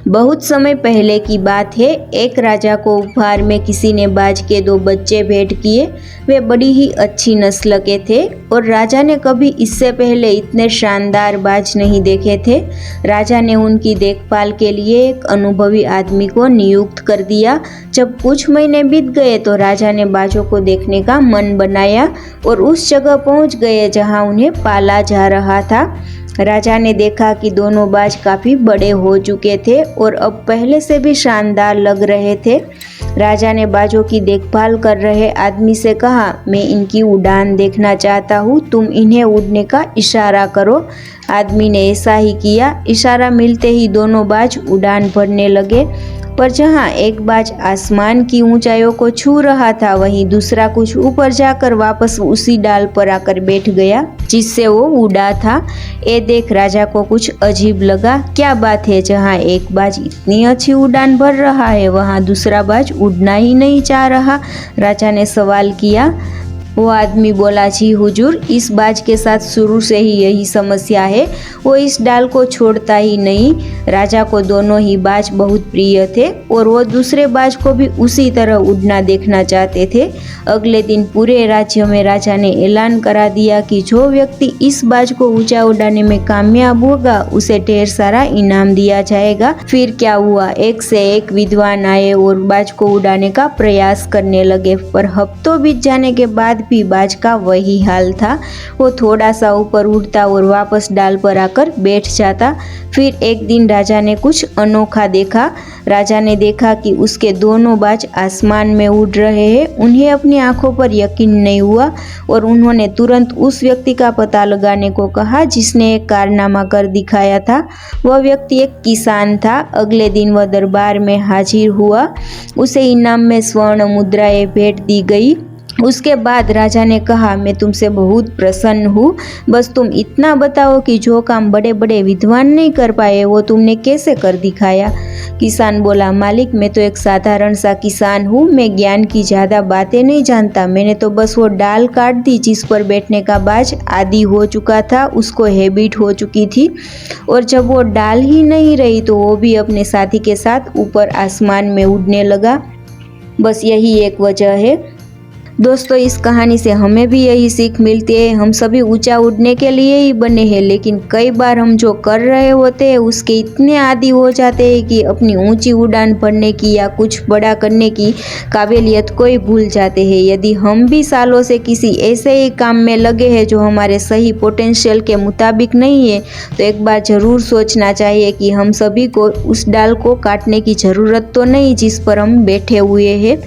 बहुत समय पहले की बात है। एक राजा को उपहार में किसी ने बाज के 2 बच्चे भेंट किए। वे बड़ी ही अच्छी नस्ल के थे और राजा ने कभी इससे पहले इतने शानदार बाज नहीं देखे थे। राजा ने उनकी देखभाल के लिए एक अनुभवी आदमी को नियुक्त कर दिया। जब कुछ महीने बीत गए तो राजा ने बाजों को देखने का मन बनाया और उस जगह पहुंच गए जहां उन्हें पाला जा रहा था। राजा ने देखा कि दोनों बाज काफ़ी बड़े हो चुके थे और अब पहले से भी शानदार लग रहे थे। राजा ने बाजों की देखभाल कर रहे आदमी से कहा, मैं इनकी उड़ान देखना चाहता हूँ, तुम इन्हें उड़ने का इशारा करो। आदमी ने ऐसा ही किया। इशारा मिलते ही दोनों बाज उड़ान भरने लगे, पर जहाँ एक बाज आसमान की ऊंचाइयों को छू रहा था वहीं दूसरा कुछ ऊपर जाकर वापस उसी डाल पर आकर बैठ गया जिससे वो उड़ा था। ये देख राजा को कुछ अजीब लगा। क्या बात है, जहाँ एक बाज इतनी अच्छी उड़ान भर रहा है वहाँ दूसरा बाज उड़ना ही नहीं चाह रहा। राजा ने सवाल किया। वो आदमी बोला, जी हुजूर, इस बाज के साथ शुरू से ही यही समस्या है, वो इस डाल को छोड़ता ही नहीं। राजा को दोनों ही बाज बहुत प्रिय थे और वो दूसरे बाज को भी उसी तरह उड़ना देखना चाहते थे। अगले दिन पूरे राज्य में राजा ने ऐलान करा दिया कि जो व्यक्ति इस बाज को ऊंचा उड़ाने में कामयाब होगा उसे ढेर सारा इनाम दिया जाएगा। फिर क्या हुआ, एक से एक विद्वान आए और बाज को उड़ाने का प्रयास करने लगे, पर हफ्तों बीत जाने के बाद भी बाज का वही हाल था। वो थोड़ा सा ऊपर उड़ता और वापस डाल पर आकर बैठ जाता। फिर एक दिन राजा ने कुछ अनोखा देखा। राजा ने देखा कि उसके दोनों बाज आसमान में उड़ रहे हैं। उन्हें अपनी आंखों पर यकीन नहीं हुआ और उन्होंने तुरंत उस व्यक्ति का पता लगाने को कहा जिसने एक कारनामा कर दिखाया था। वह व्यक्ति एक किसान था। अगले दिन वह दरबार में हाजिर हुआ। उसे इनाम में स्वर्ण मुद्राएं भेंट दी गई। उसके बाद राजा ने कहा, मैं तुमसे बहुत प्रसन्न हूँ, बस तुम इतना बताओ कि जो काम बड़े बड़े विद्वान नहीं कर पाए वो तुमने कैसे कर दिखाया। किसान बोला, मालिक, मैं तो एक साधारण सा किसान हूँ, मैं ज्ञान की ज़्यादा बातें नहीं जानता। मैंने तो बस वो डाल काट दी जिस पर बैठने का बाज आदी हो चुका था, उसको हैबिट हो चुकी थी, और जब वो डाल ही नहीं रही तो वो भी अपने साथी के साथ ऊपर आसमान में उड़ने लगा। बस यही एक वजह है। दोस्तों, इस कहानी से हमें भी यही सीख मिलती है। हम सभी ऊंचा उड़ने के लिए ही बने हैं, लेकिन कई बार हम जो कर रहे होते हैं उसके इतने आदी हो जाते हैं कि अपनी ऊंची उड़ान भरने की या कुछ बड़ा करने की काबिलियत को ही भूल जाते हैं। यदि हम भी सालों से किसी ऐसे ही काम में लगे हैं जो हमारे सही पोटेंशियल के मुताबिक नहीं है, तो एक बार ज़रूर सोचना चाहिए कि हम सभी को उस डाल को काटने की ज़रूरत तो नहीं जिस पर हम बैठे हुए हैं।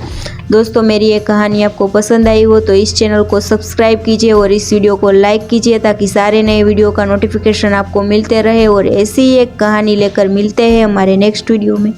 दोस्तों, मेरी ये कहानी आपको पसंद आई हो तो इस चैनल को सब्सक्राइब कीजिए और इस वीडियो को लाइक कीजिए ताकि सारे नए वीडियो का नोटिफिकेशन आपको मिलते रहे। और ऐसी ही एक कहानी लेकर मिलते हैं हमारे नेक्स्ट वीडियो में।